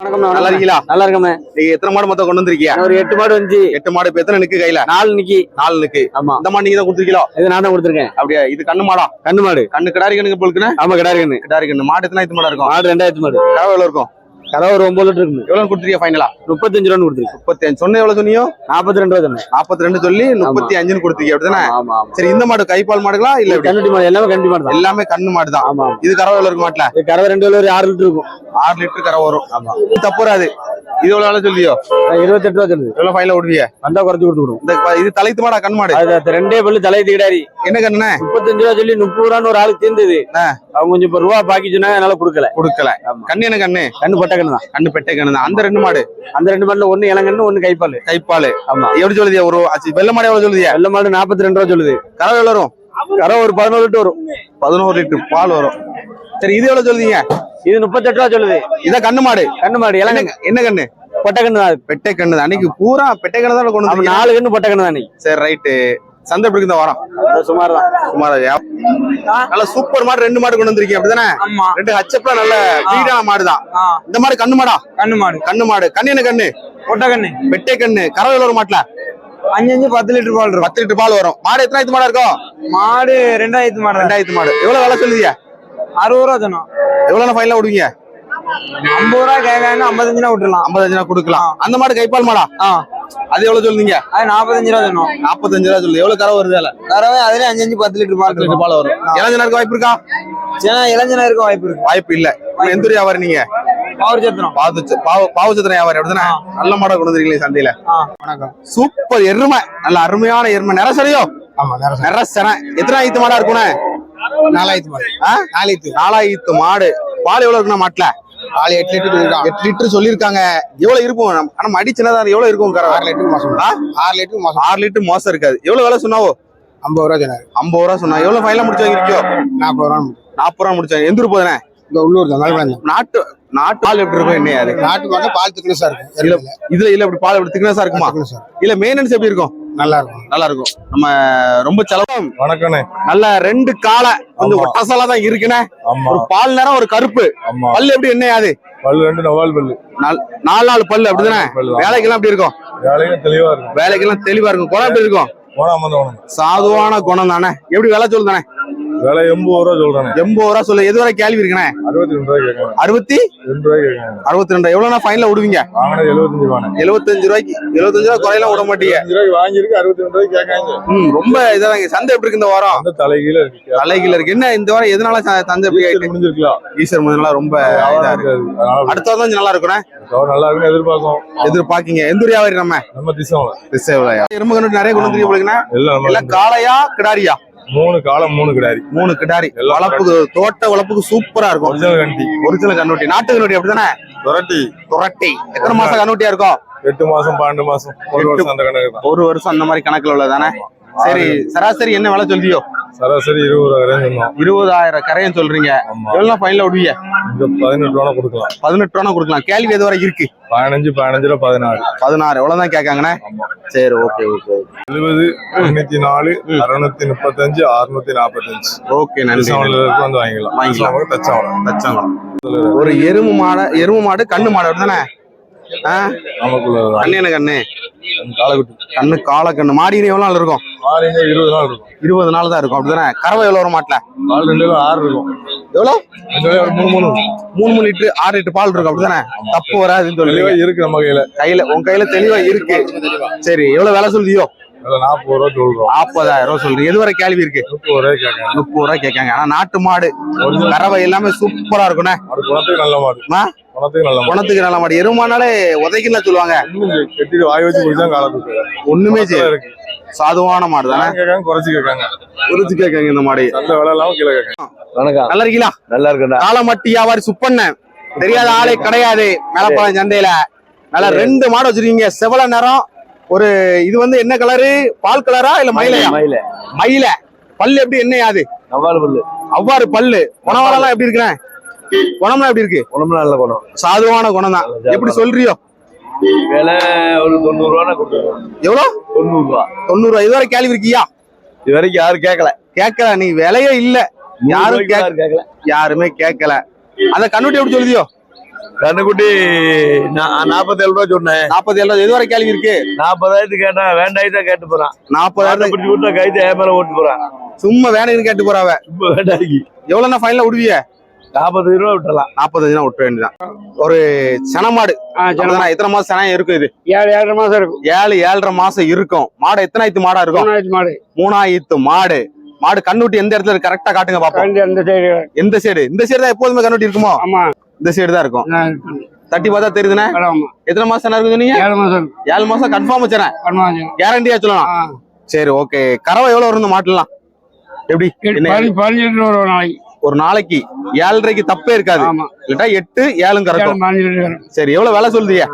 நல்லா இருக்கீங்களா? நல்லா இருக்கமே. நீங்க எத்தனை மாடு மொத்தம் கொண்டு வந்திருக்கீங்க? ஒரு 8 மாடு வந்துச்சு. 8 மாடு. இப்ப எத்தனை நிக்கு கையில? 4 நிக்கி. 4 நிக்கு. ஆமா. இந்த மாடு நீங்க தான் கொடுத்துருக்கீங்களோ? இது நான் தான் கொடுத்துருக்கேன். அப்படியா? இது கண்ணு மாடா? கண்ணு மாடு. கண்ணு கிடாரி கண்ணுக்கு போலுக்குன்னு? ஆமா, கிடாரி கண்ணு. கிடாரி கண்ணு. மாடு எத்தனை மாடா இருக்கும்? மாடு 2000 மாடு. கறவை எவ்வளவு இருக்கும்? கறவை ஒரு 9 லிட்டர் இருக்கு. எவ்வளவு கொடுத்துருக்கீங்க ஃபைனலா? 35 ரூபா கொடுத்துருக்கு. 35 சொன்ன எவ்வளவு சொன்னியோ? 42 ரூபா சொன்னேன். 42 சொல்லி 35 கொடுத்துருக்கீங்க அப்படிதானே? ஆமா ஆமா. சரி, இந்த மாடு கைப்பால் மாடுகளா இல்ல கண்ணுட்டி மாடு? எல்லாமே கண்ணுட்டி மாடு தான். எல்லாமே கண்ணு மாடு தான். ஆமா. இது கறவை எவ்வளவு இருக்கு மாட்டுல? இது கறவை 2 ஒரு 6 லிட்டர் இருக்கும். 6 லிட்டர் கறவை வரும். ஆமா. தப்பு வராது. இது எவ்வளவு வேலை சொல்லியோ? 28 ரூபா சொல்லுது. எவ்வளவு ஃபைனலா விடுவீங்க? வந்தா குறைச்சு கொடுத்துடும். இது தலைத்து மாடா கண் மாடு? அது 2 பல்லு தலைத்து கிடாரி. என்ன கண்ணுண்ணே? 35 ரூபா சொல்லி 30 ரூபான்னு ஒரு ஆளுக்கு தீர்ந்தது. அவங்க கொஞ்சம் இப்ப ரூபா பாக்கி சொன்னாங்க, என்னால கொடுக்கல. கண்ணு என்ன கண்ணு? கண்ணு பொட்டை கண்ணு தான். கண்ணு பெட்டை கண்ணு தான். அந்த 2 மாடு? அந்த 2 மாடுல ஒண்ணு இளங்கண்ணு, ஒண்ணு கைப்பால். கைப்பால். ஆமா. எப்படி சொல்லுதியா? ஒரு வெள்ளை மாடு எவ்வளவு சொல்லுதியா? வெள்ளை மாடு 42 ரூபா சொல்லுது. கறவை எவ்வளவு வரும்? கறவை ஒரு 11 லிட்டர் வரும். 11 லிட்டர் பால் வரும். சரி, இது எவ்வளவு சொல்லுதீங்க? இது 38 ரூபா சொல்லுது. இதான் கண்ணு மாடு? கண்ணு மாடு. இளங்கண்ணு. என்ன கண்ணு? பொட்டை கண்ணு தான். பெட்டை கண்ணு தான். அன்னைக்கு பூரா பெட்டை கண்ணு தான் கொண்டு வந்து 4 கண்ணு பொட்டை கண்ணு தான். சரி, ரைட்டு. சந்தை எப்படி இந்த வாரம்? சுமார் தான். சுமாரா? நல்ல சூப்பர் மாடு 2 மாடு கொண்டு வந்திருக்கீங்க அப்படிதானே? 2 ஹச்சப்ல நல்ல வீடான மாடு தான். இந்த மாடு கண்ணு மாடா? கண்ணு மாடு. கண்ணு மாடு. கண்ணு என்ன கண்ணு? பொட்டை கண்ணு. பெட்டை கண்ணு. கறவை எவ்வளவு மாட்டுல? 5 10 லிட்டர் பால் இருக்கும். 10 லிட்டர் பால் வரும். மாடு எத்தனாயிரத்து மாடா இருக்கும்? மாடு 2000 மாடு. 2000 மாடு. எவ்வளவு வேலை சொல்லுதியா? 60 ரூபா சொன்னோம். எவ்வளவு ஃபைனலா விடுவீங்க? 50 ரூபா கேட்காங்க. 55 ரூபா விட்டுலாம். 55 கொடுக்கலாம். அந்த மாடு கைப்பால் மாடா? அது எவ்வளவு சொல்லுங்க? அது 45 ரூபா சொன்னோம். 45 ரூபா சொல்லு. எவ்வளவு கறவை வருது? கறவை அதுல 5 10 லிட்டர் பால். 10 லிட்டர் பால் வரும். இளஞ்சனருக்கு வாய்ப்பு இருக்கா? இளஞ்சனா இருக்க வாய்ப்பு இருக்கு. வாய்ப்பு இல்ல. எந்த வியாபாரி நீங்க? பாவச்சத்திரம் வியாபாரி அப்படிதானே? நல்ல மாடை கொண்டு வந்திருக்கீங்களே சந்தையில. வணக்கம். சூப்பர் எருமை. நல்ல அருமையான எருமை. நிறசரையோ? நிறசனை. எத்தனை ஆயிரத்து மாடா இருக்குண்ணே? 4000 மாடு. 4000 மாடு. பால் எவ்வளவு இருக்குண்ணா மாட்டுல? 8 லிட்டர் 8 லிட்டர் சொல்லிருக்காங்க. எவ்வளவு இருக்கும்? ஆனா மடி சின்னதா எவ்வளவு இருக்கும்? 6 லிட்டர் மாசம். 6 லிட்டர் மாசம். 6 லிட்டர் மோசம் இருக்காது. எவ்வளவு வேலை சொன்னாவோ? 50 ரூபா சொன்னாரு. 50 ரூபா சொன்னா. எவ்வளவு ஃபைனலா முடிச்சு வாங்கிருக்கியோ? 40 ரூபா. 40 ரூபா முடிச்சாங்க. எந்த ஊர் போதுனே? இந்த உள்ளூர் தான். நாட்டு பால் எப்படி இருக்கும்? என்ன அது? நாட்டு பால் பால் திக்னஸா இருக்கும். இதுல இப்படி பால் எப்படி திக்னஸா இருக்குமா? இல்ல மெயின்டெனன்ஸ் எப்படி இருக்கும்? நல்லா இருக்கும். நல்லா இருக்கும். நம்ம ரொம்ப செலவு. வணக்கண்ணே. நல்ல 2 காலை கொஞ்சம் ஒட்டசலா தான் இருக்குண்ணே. ஒரு பால் நேரம், ஒரு கருப்பு. பல்லு எப்படி? என்ன அது? பல்லு 2 நவால் பல்லு. 4 பல்லு அப்படிதானே? வேலைக்கெல்லாம் எப்படி இருக்கும்? வேலைக்கெல்லாம் தெளிவா இருக்கும். வேலைக்கெல்லாம் தெளிவா இருக்கும். குணம் எப்படி இருக்கும்? சாதுவான குணம் தானே. எப்படி வேலை சொல்லுதானே? வேலை 80 ரூபா சொல்றேன். 80 ரூபா சொல்லு. எது வரை கேள்வி இருக்குண்ணே? 62 ரூபாய் கேட்கறேன். 62 ரூபாய் கேட்கறேன். 62. எவ்வளவு ஃபைனல விடுவீங்க? வாங்கினது 75 ரூபாய். 75 ரூபாய்க்கு. 75 ரூபாய் குறையெல்லாம் விட மாட்டீங்க. 75 ரூபாய் வாங்கிருக்கு. 62 ரூபாய் கேட்காங்க. ரொம்ப இதாங்க. சந்தை எப்படி இருக்கு இந்த வாரம்? அந்த தலைகீழ இருக்கு. தலைகீழ இருக்கு. என்ன இந்த வாரம் எதனால சந்தை எப்படி ஆயிட்டு? முடிஞ்சிருக்கலாம். ஈஸ்வர் முதல்ல ரொம்ப இதா இருக்கு. அடுத்த வாரம் தான் நல்லா இருக்குண்ணே. நல்லா இருக்குன்னு எதிர்பார்க்கீங்க. எந்த வியாபாரி? நம்ம திசைவல. எறும்பு கண்டு நிறைய கொண்டு வந்து போலுங்கண்ணா. எல்லாம் காளையா கிடாரியா? 3 காலம் 3 கிடாரி. 3 கிடாரி. வளப்புக்கு தோட்ட வளப்புக்கு சூப்பரா இருக்கும். ஒரிஜினல் கண்ணுட்டி. நாட்டு கண்ணுட்டி அப்படிதானே? துரட்டி. எத்தனை மாசம் கண்ணுட்டியா இருக்கும்? 8 மாசம் 12 மாசம். 1 வருஷம் அந்த கணக்கு. 1 வருஷம் அந்த மாதிரி கணக்குல உள்ளதானே? சரி, சராசரி என்ன விலை சொல்லியோ? சராசரி 20,000 20,000 கரையும் சொல்றீங்க. எவ்வளவு ஃபைனல விடுவீங்க? 18 ரூபா கொடுக்கலாம். 18 ரூபா கொடுக்கலாம். கேள்வி எது வரை இருக்கு? 15 15ல 16. 16 எவ்வளவுதான் கேட்காங்கண்ணே? சரி, ஓகே. 70 94 635 645. ஓகே, நன்றி. வந்து வாங்கிக்கலாம். தச்சாவளம். ஒரு எருமை மாடு கண்ணு மாடு அப்படிதானே? கண்ணு என்ன கண்ணு? கண்ணு கால கண்ணு. மாடினு எவ்வளவு நாள் இருக்கும்? 20 நாள் இருக்கும். 20 நாள் தான் இருக்கும் அப்படிதானே? கறவை எவ்வளவு வர மாட்டல? 6 இருக்கும். எவ்வளவு? 3 லிட்டர் 6 லிட்டர் பால் இருக்கும் அப்படிதானே? தப்பு வராதுன்னு சொல்லி இருக்கு. நம்ம கையில உங்க கையில தெளிவா இருக்கு. சரி, எவ்வளவு வேலை சொல்லுதியோ? 40 ரூபா சொல்றோம். 40,000 ரூபா சொல்றீங்க. எது வரை கேள்வி இருக்கு? 30 ரூபாய் கேட்காங்க. ஆனா நாட்டு மாடு கறவை எல்லாமே சூப்பரா இருக்குண்ணே. குணத்துக்கு நல்ல மாடு. குணத்துக்கு நல்ல மாடு. எருமானாலே உதைக்குன்னு சொல்லுவாங்க. வாய் வச்சு குடிச்சா காலத்துக்கு ஒண்ணுமே இருக்கு. சாதுவான மாடு தானே? குறைச்சு கேட்காங்க இந்த மாடு. நல்லா இருக்கீங்களா? நல்லா இருக்குடா. காலமட்டி வியாபாரி சுப்பண்ண. தெரியாத ஆளே கிடையாது மேலப்பாளையம் சந்தையில. நல்லா 2 மாடு வச்சிருக்கீங்க. செவல நிறம். ஒரு இது வந்து என்ன கலரு? பால் கலரா இல்ல மயிலையா? மயில. பல்லு எப்படி? என்ன யாது? அவ்வாறு பல்லு. குணவெல்லாம் எப்படி இருக்கிறேன்? குணம்லாம் எப்படி இருக்கு? குணம்லாம் நல்ல குணம். சாதுவான குணம் தான். எப்படி சொல்றியோ? விலை ஒரு 90 ரூபா. எவ்வளவு? 90 ரூபா. 90 ரூபா. இதுவரை கேள்வி இருக்கியா? இது வரைக்கும் யாரும் கேட்கல. நீ விலையே இல்ல. யாருமே கேட்கல. அத கண்ணுட்டி எப்படி சொல்லுதியோ? கண்ணுக்குட்டி 47 ரூபா சொன்னேன். 47 எது வரை கேள்வி இருக்கு? 40,000 கேட்டா வேண்டாயிட்டா கேட்டு போறான். 40,000 பிடிச்சி கொடுத்தா கைது என் மேல ஓட்டு போறான். சும்மா வேணும்னு கேட்டு போறாவ. இப்ப வேண்டாக்கி எவ்வளவுனா ஃபைனலா விடுவிய? 45 ரூபா விட்டுறலாம். 45 விட்டுற வேண்டியதான். ஒரு சனமாடு எத்தனை மாசம் சனம் இருக்கும்? இது 7-7.5 மாசம் இருக்கும். 7-7.5 மாசம் இருக்கும். மாடு எத்தனாயிரத்து மாடா இருக்கும்? 3ஆயிரத்து மாடு. மாடு கண்ணுட்டி எந்த இடத்துல கரெக்டா காட்டுங்க பாப்போம். எந்த சைடு? இந்த சைடு தான் எப்போதுமே கண்ணுட்டி இருக்குமோ? இந்த சைடு தான் இருக்கும். தட்டி பார்த்தா தெரியுதுண்ணே. எத்தனை மாசம் இருக்கு சொன்னீங்க? 7 மாசம் கன்ஃபார்ம் வச்சுறேன். கேரண்டியா சொல்லலாம். சரி ஓகே. கறவை எவ்வளவு வரும் இந்த மாட்டுலாம்? எப்படி? 15 ஒரு நாளைக்கு. ஒரு நாளைக்கு 7.5க்கு தப்பே இருக்காது. இல்லட்டா 8-7 கறக்கும். சரி எவ்வளவு விலை சொல்றீங்க?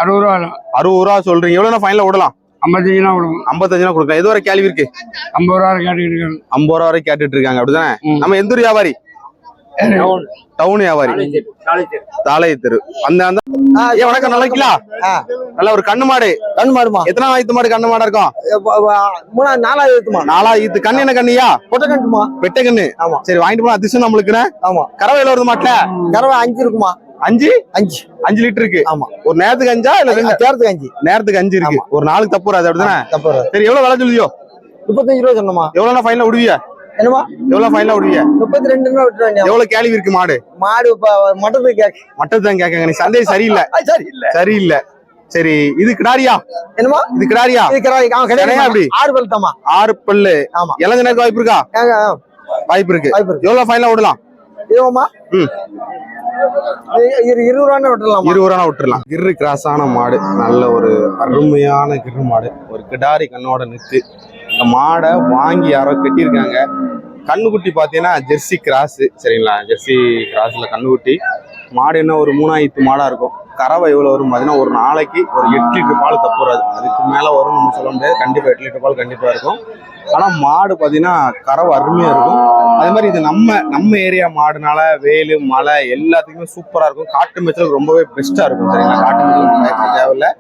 60 ரூபா. 60 ரூபா சொல்றீங்க. எவ்வளவு ஃபைனலா விடலாம்? 55 கொடுக்கலாம். எது வரை கேள்வி இருக்கு? 50 ரூபா கேட்டுட்டு இருக்காங்க. 50 ரூபா வரை கேட்டுட்டு இருக்காங்க. அப்படிதானே? நம்ம எந்த வியாபாரி? டவுன் வியாபாரி. தாளை தெரு. அந்த வணக்கம். நல்லா இருக்கீங்களா? நல்ல ஒரு கண்ணு மாடு. கண்ணு மாடுமா? எத்தனை ஆயிரத்து மாடு கண்ணு மாடா இருக்கும்? 4,000 4,000 கண்ணு. என்ன கண்ணியா? பொட்டை கண்ணுமா? வெட்டை கண்ணு. ஆமா. சரி வாங்கிட்டு போனா அதிர்ஷ்டம் நம்மளுக்கு. ஆமா. கறவை எவ்வளவு வருது மாட்டுல? கறவை 5 இருக்குமா? 5 லிட்டர் இருக்கு. ஆமா. ஒரு நேரத்துக்கு 5 இல்ல நேரத்துக்கு 5? நேரத்துக்கு 5 இருக்கு. ஒரு நாளுக்கு தப்பு வராது. அப்படிதானே? தப்பு வராது. சரி எவ்வளவு விலை சொல்லியோ? 35 ரூபா சொன்னமா? எவ்வளவு ஃபைனலா விடுவியா? என்னமா? எவ்வளவு ஃபைனலா விடுவியா? 32 ரூபா விட்டுறாங்க. எவ்வளவு கேள்வி இருக்கு மாடு? மாடு மட்டத்துக்கு கேட்க. மட்டத்தான் கேட்காங்க. நீ சந்தேகம் சரியில்லை. சரியில்லை. சரி இது கிடாரியா? என்னமா? இது கிடாரியா? இது கிடாரி. கிடையாது. அப்படி 6 பல் தாமா. 6 பல்லு. ஆமா. இளஞ்சனருக்கு வாய்ப்பு இருக்கா? வாய்ப்பு இருக்கு. எவ்வளவு ஃபைனலா விடலாம்? ஏமா? 20 ரூபான்னு விட்டுறலாம். 20 ரூபா விட்டுறலாம். கிர்ரு கிராஸான மாடு. நல்ல ஒரு அருமையான கிர்ரு மாடு. ஒரு கிடாரி கண்ணோட நிற்கு. இந்த மாடை வாங்கி யாரோ கட்டியிருக்காங்க. கண்ணுக்குட்டி பார்த்தீங்கன்னா ஜெர்சி கிராஸ். சரிங்களா? ஜெர்சி கிராஸ்ல கண்ணுக்குட்டி மாடு. என்ன ஒரு 3ஆயிரத்து மாடா இருக்கும். கறவை எவ்வளவு வரும் பார்த்தீங்கன்னா ஒரு நாளைக்கு ஒரு 8 லிட்டர் பால் தப்புறாது. அதுக்கு மேல வரும் நம்ம சொல்ல முடியாது. கண்டிப்பா 8 லிட்டர் பால் கண்டிப்பா இருக்கும். ஆனா மாடு பார்த்தீங்கன்னா கறவை அருமையா இருக்கும். அதே மாதிரி இது நம்ம ஏரியா மாடுனால வேலு மழை எல்லாத்துக்குமே சூப்பரா இருக்கும். காட்டு மேய்ச்சலுக்கு ரொம்பவே பெஸ்டா இருக்கும். சரிங்களா? காட்டு மேய்ச்சல் தேவையில்லை.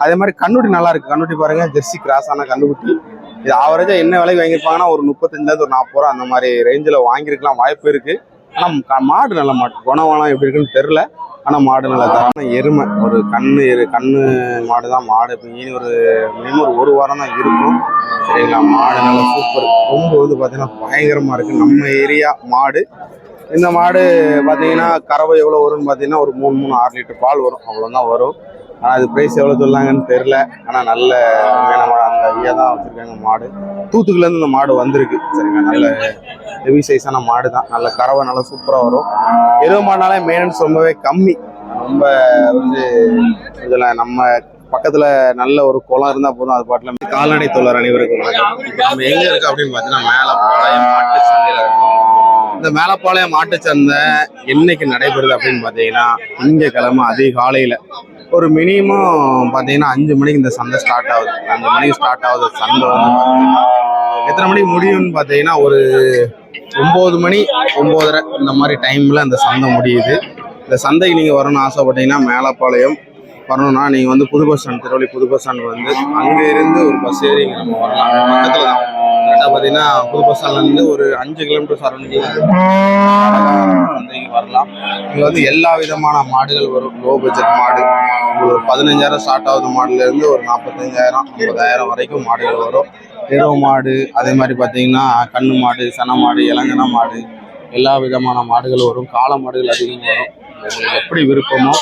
அதே மாதிரி கண்ணுட்டி நல்லா இருக்கு. கண்ணுட்டி பாருங்க. ஜெர்சி கிராஸ் ஆன கண்ணுக்குட்டி. இது ஆவரேஜா என்ன விலைக்கு வாங்கியிருப்பாங்கன்னா ஒரு 35 ஒரு 40 ரூபா அந்த மாதிரி ரேஞ்சில் வாங்கியிருக்கலாம். வாய்ப்பு இருக்கு. ஆனா மாடு நல்ல மாடு. குணவளம் எப்படி இருக்குன்னு தெரியல. ஆனா மாடு நல்லா தான். எருமை ஒரு கண்ணு மாடு தான். மாடு இப்போ ஒரு மினிமம் ஒரு வாரம் தான் இருக்கும். சரிங்களா? மாடு நல்லா சூப்பர். கொம்பு வந்து பார்த்தீங்கன்னா பயங்கரமா இருக்கு. நம்ம ஏரியா மாடு. இந்த மாடு பார்த்தீங்கன்னா கறவை எவ்வளோ வரும்னு பார்த்தீங்கன்னா ஒரு 6 லிட்டர் பால் வரும். அவ்வளோதான் வரும். ஆனால் அது ப்ரைஸ் எவ்வளோ சொல்லாங்கன்னு தெரில. ஆனால் நல்ல மாடு. அந்த ஐயா தான் வச்சுருக்காங்க மாடு. தூத்துக்குலேருந்து இந்த மாடு வந்திருக்கு. சரிங்களா? நல்ல ஹெவி சைஸான மாடு தான். நல்ல கறவை நல்லா சூப்பராக வரும். எருவு மாடுனாலே மெயின்டெனன்ஸ் ரொம்பவே கம்மி. ரொம்ப வந்து இதில் நம்ம பக்கத்தில் நல்ல ஒரு குளம் இருந்தால் போதும். அது பாட்டில் கால்நடை தொழிலர் அனைவருக்கும் வணக்கம். இப்போ நம்ம எங்கே இருக்கோம் அப்படின்னு பார்த்தீங்கன்னா மேலப்பாளையம் மாட்டு சந்தையில் இருக்கும். இந்த மேலப்பாளையம் மாட்டு சந்தை என்னைக்கு நடைபெறுது அப்படின்னு பார்த்தீங்கன்னா திங்கக்கிழமை அதிகாலையில் ஒரு மினிமம் பார்த்தீங்கன்னா 5 மணிக்கு இந்த சந்தை ஸ்டார்ட் ஆகுது. 5 மணிக்கு ஸ்டார்ட் ஆகுது சந்தை. வந்து பார்த்தீங்கன்னா எத்தனை மணிக்கு முடியும்னு பார்த்தீங்கன்னா ஒரு 9 மணி 9:30 இந்த மாதிரி டைமில் அந்த சந்தை முடியுது. இந்த சந்தைக்கு நீங்கள் வரணும்னு ஆசைப்பட்டீங்கன்னா மேலப்பாளையம் வரணும்னா நீங்கள் வந்து புது பஸ் ஸ்டாண்ட், திருவள்ளி புது பஸ் ஸ்டாண்ட் வந்து அங்கே இருந்து ஒரு பஸ் ஏறி இங்கே நம்ம வரலாம். பக்கத்தில் தான். கரெக்டாக பார்த்தீங்கன்னா புது பஸ் ஸ்டாண்ட்லேருந்து ஒரு 5 கிலோமீட்டர் சரௌண்டிங் சந்தைக்கு வரலாம். இங்கே வந்து எல்லா விதமான மாடுகள் வரும். லோ பட்ஜெட் மாடு ஒரு 15,000 ஸ்டார்ட் ஆகுது மாடுலேருந்து ஒரு 45,000 50,000 வரைக்கும் மாடுகள் வரும். எருவு மாடு, அதே மாதிரி பார்த்தீங்கன்னா கண்ணு மாடு, சன மாடு, இளங்கன மாடு, எல்லா விதமான மாடுகள் வரும். காளை மாடுகள் அதிகமாக வரும். உங்களுக்கு எப்படி விருப்பமோ